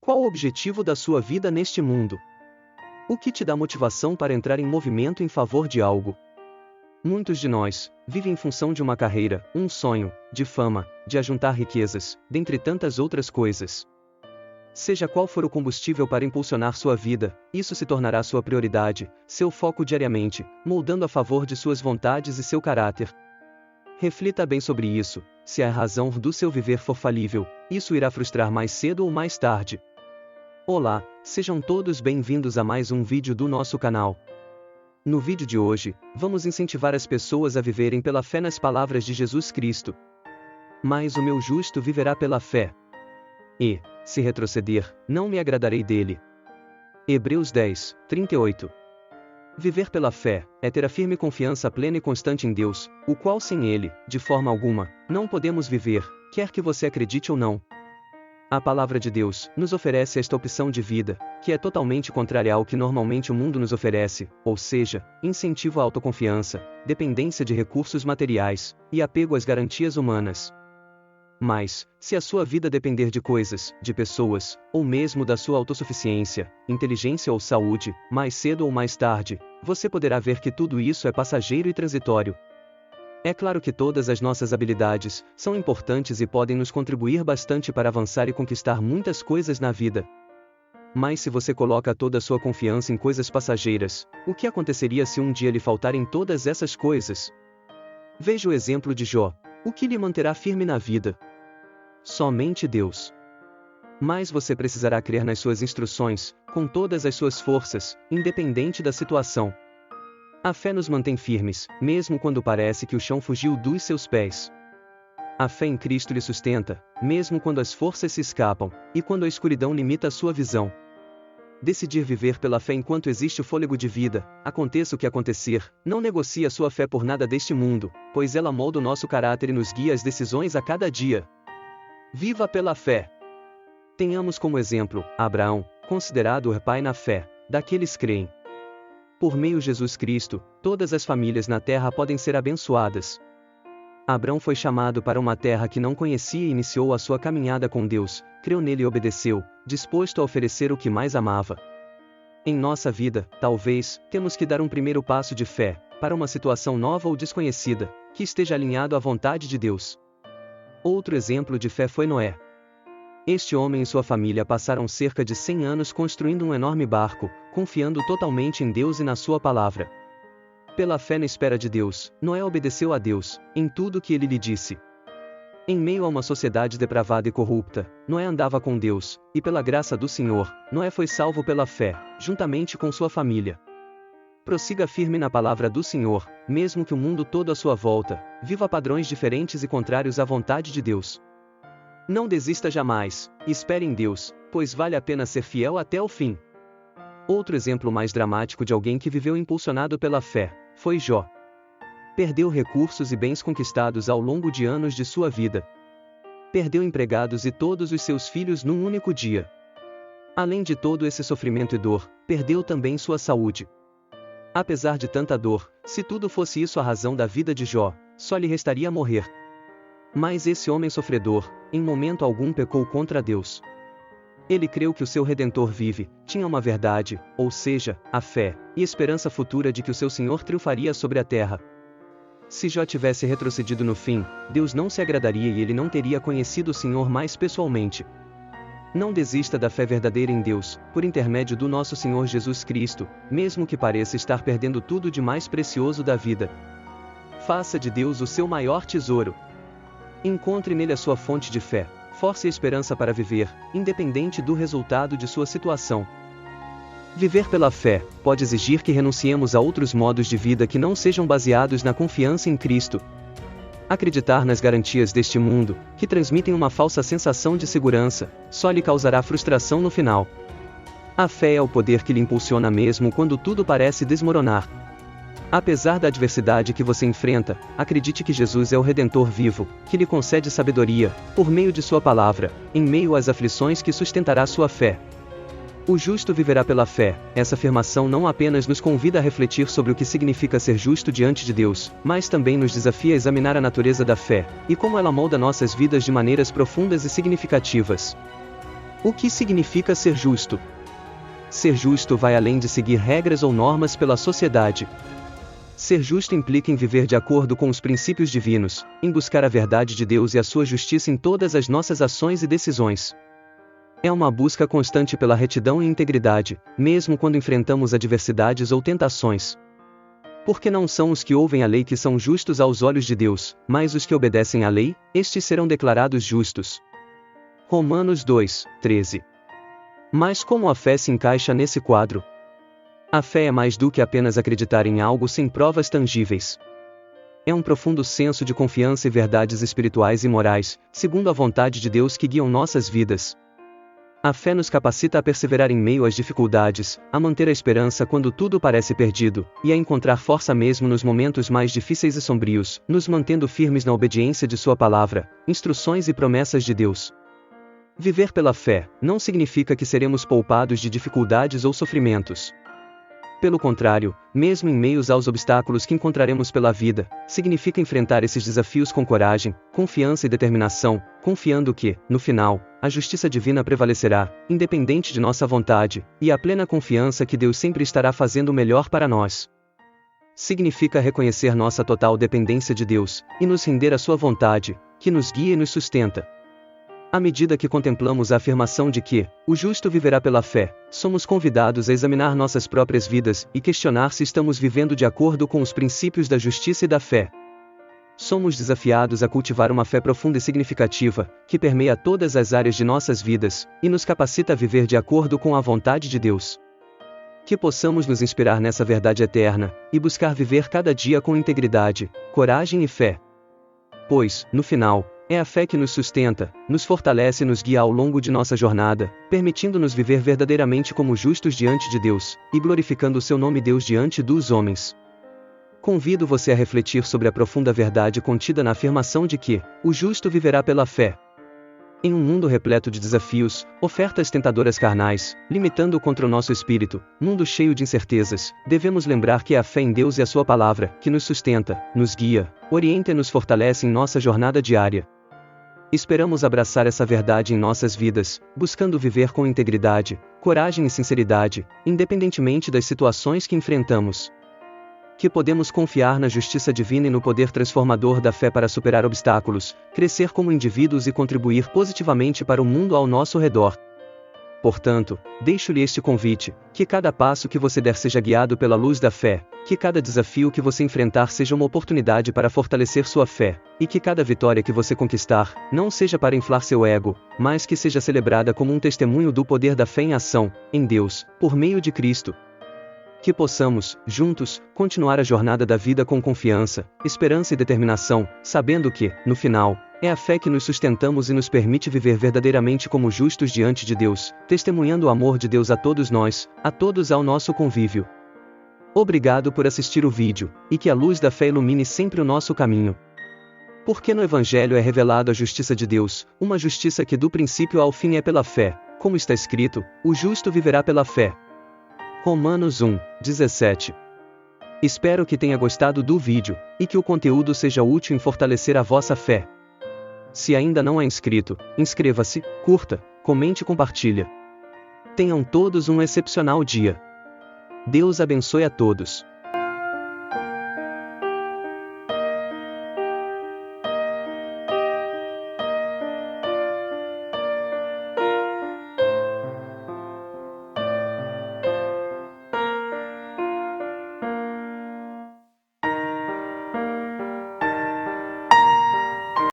Qual o objetivo da sua vida neste mundo? O que te dá motivação para entrar em movimento em favor de algo? Muitos de nós vivem em função de uma carreira, um sonho, de fama, de ajuntar riquezas, dentre tantas outras coisas. Seja qual for o combustível para impulsionar sua vida, isso se tornará sua prioridade, seu foco diariamente, moldando a favor de suas vontades e seu caráter. Reflita bem sobre isso. Se a razão do seu viver for falível, isso irá frustrar mais cedo ou mais tarde. Olá, sejam todos bem-vindos a mais um vídeo do nosso canal. No vídeo de hoje, vamos incentivar as pessoas a viverem pela fé nas palavras de Jesus Cristo. Mas o meu justo viverá pela fé. E, se retroceder, não me agradarei dele. Hebreus 10, 38. Viver pela fé é ter a firme confiança plena e constante em Deus, o qual sem Ele, de forma alguma, não podemos viver, quer que você acredite ou não. A palavra de Deus nos oferece esta opção de vida, que é totalmente contrária ao que normalmente o mundo nos oferece, ou seja, incentivo à autoconfiança, dependência de recursos materiais e apego às garantias humanas. Mas, se a sua vida depender de coisas, de pessoas, ou mesmo da sua autossuficiência, inteligência ou saúde, mais cedo ou mais tarde, você poderá ver que tudo isso é passageiro e transitório. É claro que todas as nossas habilidades são importantes e podem nos contribuir bastante para avançar e conquistar muitas coisas na vida. Mas se você coloca toda a sua confiança em coisas passageiras, o que aconteceria se um dia lhe faltarem todas essas coisas? Veja o exemplo de Jó. O que lhe manterá firme na vida? Somente Deus. Mas você precisará crer nas suas instruções, com todas as suas forças, independente da situação. A fé nos mantém firmes, mesmo quando parece que o chão fugiu dos seus pés. A fé em Cristo lhe sustenta, mesmo quando as forças se escapam, e quando a escuridão limita a sua visão. Decidir viver pela fé enquanto existe o fôlego de vida, aconteça o que acontecer, não negocie a sua fé por nada deste mundo, pois ela molda o nosso caráter e nos guia às decisões a cada dia. Viva pela fé. Tenhamos como exemplo, Abraão, considerado o pai na fé, daqueles que creem. Por meio de Jesus Cristo, todas as famílias na terra podem ser abençoadas. Abraão foi chamado para uma terra que não conhecia e iniciou a sua caminhada com Deus, creu nele e obedeceu, disposto a oferecer o que mais amava. Em nossa vida, talvez, temos que dar um primeiro passo de fé, para uma situação nova ou desconhecida, que esteja alinhado à vontade de Deus. Outro exemplo de fé foi Noé. Este homem e sua família passaram cerca de 100 anos construindo um enorme barco, confiando totalmente em Deus e na sua palavra. Pela fé na espera de Deus, Noé obedeceu a Deus, em tudo que ele lhe disse. Em meio a uma sociedade depravada e corrupta, Noé andava com Deus, e pela graça do Senhor, Noé foi salvo pela fé, juntamente com sua família. Prossiga firme na palavra do Senhor, mesmo que o mundo todo à sua volta viva padrões diferentes e contrários à vontade de Deus. Não desista jamais, espere em Deus, pois vale a pena ser fiel até o fim. Outro exemplo mais dramático de alguém que viveu impulsionado pela fé foi Jó. Perdeu recursos e bens conquistados ao longo de anos de sua vida. Perdeu empregados e todos os seus filhos num único dia. Além de todo esse sofrimento e dor, perdeu também sua saúde. Apesar de tanta dor, se tudo fosse isso a razão da vida de Jó, só lhe restaria morrer. Mas esse homem sofredor, em momento algum pecou contra Deus. Ele creu que o seu Redentor vive, tinha uma verdade, ou seja, a fé, e esperança futura de que o seu Senhor triunfaria sobre a terra. Se Jó tivesse retrocedido no fim, Deus não se agradaria e ele não teria conhecido o Senhor mais pessoalmente. Não desista da fé verdadeira em Deus, por intermédio do nosso Senhor Jesus Cristo, mesmo que pareça estar perdendo tudo de mais precioso da vida. Faça de Deus o seu maior tesouro. Encontre nele a sua fonte de fé, força e esperança para viver, independente do resultado de sua situação. Viver pela fé pode exigir que renunciemos a outros modos de vida que não sejam baseados na confiança em Cristo. Acreditar nas garantias deste mundo, que transmitem uma falsa sensação de segurança, só lhe causará frustração no final. A fé é o poder que lhe impulsiona mesmo quando tudo parece desmoronar. Apesar da adversidade que você enfrenta, acredite que Jesus é o Redentor vivo, que lhe concede sabedoria, por meio de sua palavra, em meio às aflições que sustentará sua fé. O justo viverá pela fé. Essa afirmação não apenas nos convida a refletir sobre o que significa ser justo diante de Deus, mas também nos desafia a examinar a natureza da fé, e como ela molda nossas vidas de maneiras profundas e significativas. O que significa ser justo? Ser justo vai além de seguir regras ou normas pela sociedade. Ser justo implica em viver de acordo com os princípios divinos, em buscar a verdade de Deus e a sua justiça em todas as nossas ações e decisões. É uma busca constante pela retidão e integridade, mesmo quando enfrentamos adversidades ou tentações. Porque não são os que ouvem a lei que são justos aos olhos de Deus, mas os que obedecem à lei, estes serão declarados justos. Romanos 2:13. Mas como a fé se encaixa nesse quadro? A fé é mais do que apenas acreditar em algo sem provas tangíveis. É um profundo senso de confiança e verdades espirituais e morais, segundo a vontade de Deus que guiam nossas vidas. A fé nos capacita a perseverar em meio às dificuldades, a manter a esperança quando tudo parece perdido, e a encontrar força mesmo nos momentos mais difíceis e sombrios, nos mantendo firmes na obediência de Sua palavra, instruções e promessas de Deus. Viver pela fé não significa que seremos poupados de dificuldades ou sofrimentos. Pelo contrário, mesmo em meio aos obstáculos que encontraremos pela vida, significa enfrentar esses desafios com coragem, confiança e determinação, confiando que, no final, a justiça divina prevalecerá, independente de nossa vontade, e a plena confiança que Deus sempre estará fazendo o melhor para nós. Significa reconhecer nossa total dependência de Deus, e nos render à sua vontade, que nos guia e nos sustenta. À medida que contemplamos a afirmação de que o justo viverá pela fé, somos convidados a examinar nossas próprias vidas e questionar se estamos vivendo de acordo com os princípios da justiça e da fé. Somos desafiados a cultivar uma fé profunda e significativa, que permeia todas as áreas de nossas vidas e nos capacita a viver de acordo com a vontade de Deus. Que possamos nos inspirar nessa verdade eterna e buscar viver cada dia com integridade, coragem e fé. Pois, no final, é a fé que nos sustenta, nos fortalece e nos guia ao longo de nossa jornada, permitindo-nos viver verdadeiramente como justos diante de Deus, e glorificando o seu nome Deus diante dos homens. Convido você a refletir sobre a profunda verdade contida na afirmação de que o justo viverá pela fé. Em um mundo repleto de desafios, ofertas tentadoras carnais, limitando contra o nosso espírito, mundo cheio de incertezas, devemos lembrar que é a fé em Deus e a sua palavra que nos sustenta, nos guia, orienta e nos fortalece em nossa jornada diária. Esperamos abraçar essa verdade em nossas vidas, buscando viver com integridade, coragem e sinceridade, independentemente das situações que enfrentamos. Que podemos confiar na justiça divina e no poder transformador da fé para superar obstáculos, crescer como indivíduos e contribuir positivamente para o mundo ao nosso redor. Portanto, deixo-lhe este convite, que cada passo que você der seja guiado pela luz da fé, que cada desafio que você enfrentar seja uma oportunidade para fortalecer sua fé, e que cada vitória que você conquistar, não seja para inflar seu ego, mas que seja celebrada como um testemunho do poder da fé em ação, em Deus, por meio de Cristo. Que possamos, juntos, continuar a jornada da vida com confiança, esperança e determinação, sabendo que, no final, é a fé que nos sustentamos e nos permite viver verdadeiramente como justos diante de Deus, testemunhando o amor de Deus a todos nós, a todos ao nosso convívio. Obrigado por assistir o vídeo, e que a luz da fé ilumine sempre o nosso caminho. Porque no Evangelho é revelada a justiça de Deus, uma justiça que do princípio ao fim é pela fé, como está escrito, o justo viverá pela fé. Romanos 1:17. Espero que tenha gostado do vídeo, e que o conteúdo seja útil em fortalecer a vossa fé. Se ainda não é inscrito, inscreva-se, curta, comente e compartilha. Tenham todos um excepcional dia. Deus abençoe a todos.